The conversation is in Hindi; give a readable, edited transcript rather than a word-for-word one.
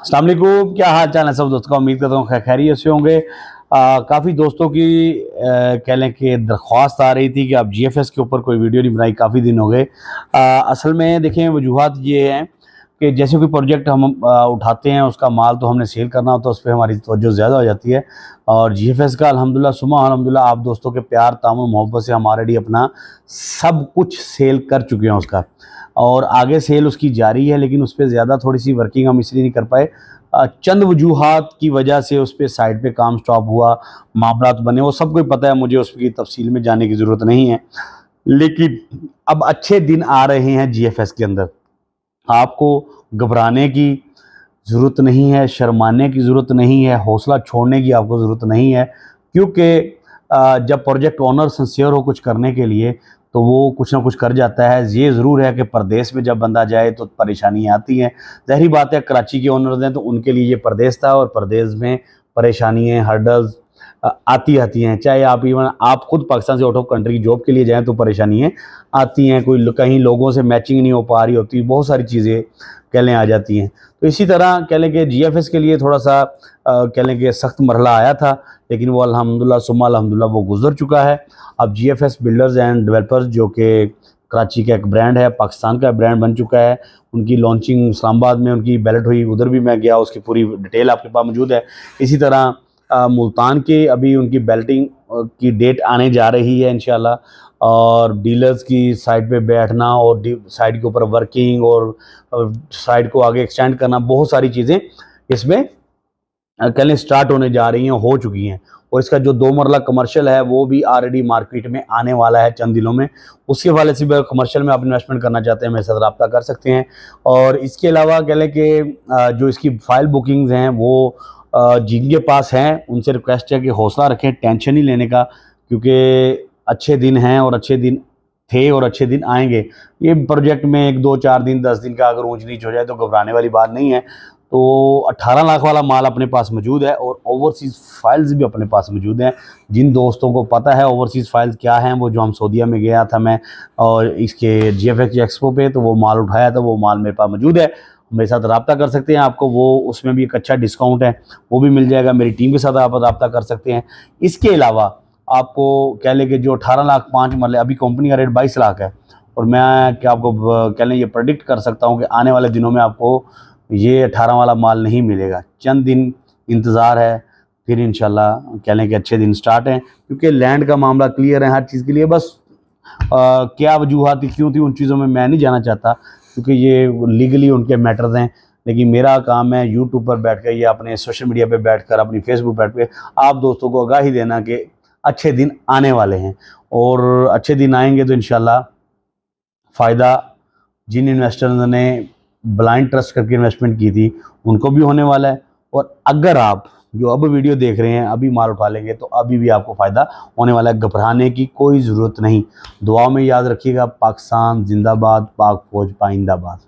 अस्सलाम वालेकुम, क्या हाल चाल है सब दोस्तों का। उम्मीद करता हूँ खैरियत से होंगे। काफ़ी दोस्तों की कह लें कि दरख्वास्त आ रही थी कि आप जीएफएस के ऊपर कोई वीडियो नहीं बनाई, काफ़ी दिन हो गए। असल में देखें वजूहात ये हैं कि जैसे कोई प्रोजेक्ट हम उठाते हैं, उसका माल तो हमने सेल करना होता है, उस पर हमारी तवज्जो ज़्यादा हो जाती है। और जीएफएस का अल्हम्दुलिल्लाह सुबह अल्हम्दुलिल्लाह आप दोस्तों के प्यार तामुन मोहब्बत से हम ऑलरेडी अपना सब कुछ सेल कर चुके हैं उसका, और आगे सेल उसकी जारी है। लेकिन उस पर ज़्यादा थोड़ी सी वर्किंग हम इसलिए नहीं कर पाए, चंद वजूहात की वजह से उस पर साइड पे काम स्टॉप हुआ, मामलात बने, वो सब कुछ पता है मुझे, उसकी तफसील में जाने की ज़रूरत नहीं है। लेकिन अब अच्छे दिन आ रहे हैं जीएफएस के अंदर। आपको घबराने की ज़रूरत नहीं है, शर्माने की ज़रूरत नहीं है, हौसला छोड़ने की आपको ज़रूरत नहीं है। क्योंकि जब प्रोजेक्ट ओनर सिंसियर हो कुछ करने के लिए तो वो कुछ ना कुछ कर जाता है। ये ज़रूर है कि परदेश में जब बंदा जाए तो परेशानियाँ आती हैं। ज़ाहिर बात है, कराची के ओनर्स हैं तो उनके लिए ये परदेश था, और परदेश में परेशानियाँ, हर्डल्स आती हैं। चाहे आप इवन आप खुद पाकिस्तान से आउट ऑफ कंट्री जॉब के लिए जाएँ तो परेशानियाँ आती हैं। कोई कहीं लोगों से मैचिंग नहीं हो पा रही होती, बहुत सारी चीज़ें कह लें आ जाती हैं। तो इसी तरह कह लें कि जीएफएस के लिए थोड़ा सा कह लें कि सख्त मरहला आया था, लेकिन वो अल्हम्दुलिल्लाह सुम्मा अल्हम्दुलिल्लाह वो गुजर चुका है। अब जीएफएस बिल्डर्स एंड डेवलपर्स, जो कि कराची का एक ब्रांड है, पाकिस्तान का ब्रांड बन चुका है। उनकी लॉन्चिंग इस्लामाबाद में उनकी बैलेट हुई, उधर भी मैं गया, उसकी पूरी डिटेल आपके पास मौजूद है। इसी तरह मुल्तान के अभी उनकी बैलेटिंग की डेट आने जा रही है इंशाल्लाह। और डीलर्स की साइड पे बैठना और साइड के ऊपर वर्किंग और साइड को आगे एक्सटेंड करना, बहुत सारी चीज़ें इसमें कह लें स्टार्ट होने जा रही हैं, हो चुकी हैं। और इसका जो 2 मरला कमर्शियल है वो भी ऑलरेडी मार्केट में आने वाला है चंद दिनों में। उसके हवाले से भी कमर्शियल में आप इन्वेस्टमेंट करना चाहते हैं, मेरे साथ रब्ता कर सकते हैं। और इसके अलावा कह लें कि जो इसकी फ़ाइल बुकिंग्स हैं वो जिनके पास हैं उनसे रिक्वेस्ट है कि हौसला रखें, टेंशन नहीं लेने का, क्योंकि अच्छे दिन हैं और अच्छे दिन थे और अच्छे दिन आएंगे। ये प्रोजेक्ट में 1 2 4 दिन 10 दिन का अगर ऊंच नीच हो जाए तो घबराने वाली बात नहीं है। तो 18 लाख वाला माल अपने पास मौजूद है, और ओवरसीज़ फाइल्स भी अपने पास मौजूद हैं। जिन दोस्तों को पता है ओवरसीज़ फाइल्स क्या हैं, वो जो हम सऊदीया में गया था मैं और इसके जीएफएक्स एक्सपो पे, तो वो माल उठाया था, वो माल मेरे पास मौजूद है। मेरे साथ रब्ता कर सकते हैं, आपको वो उसमें भी एक अच्छा डिस्काउंट है वो भी मिल जाएगा। मेरी टीम के साथ आप रब्ता कर सकते हैं। इसके अलावा आपको कह लें कि जो 18 लाख 5 मरले, अभी कंपनी का रेट 22 लाख है, और मैं क्या आपको कह लें ये प्रेडिक्ट कर सकता हूँ कि आने वाले दिनों में आपको ये 18 वाला माल नहीं मिलेगा। चंद दिन इंतज़ार है, फिर इंशाल्लाह कह लें कि अच्छे दिन स्टार्ट हैं। क्योंकि लैंड का मामला क्लियर है हर चीज़ के लिए। बस क्या वजूहत क्यों थी उन चीज़ों में मैं नहीं जाना चाहता, क्योंकि ये लीगली उनके मैटर्स हैं। लेकिन मेरा काम है यूट्यूब पर बैठ कर या अपने सोशल मीडिया पर बैठ कर, अपनी फेसबुक बैठ कर आप दोस्तों को आगाही देना कि अच्छे दिन आने वाले हैं। और अच्छे दिन आएंगे तो इंशाल्लाह फ़ायदा जिन इन्वेस्टर्स ने ब्लाइंड ट्रस्ट करके इन्वेस्टमेंट की थी उनको भी होने वाला है। और अगर आप जो अब वीडियो देख रहे हैं अभी माल उठा लेंगे तो अभी भी आपको फ़ायदा होने वाला है। घबराने की कोई ज़रूरत नहीं। दुआ में याद रखिएगा, पाकिस्तान जिंदाबाद, पाक फौज पाइंदाबाद।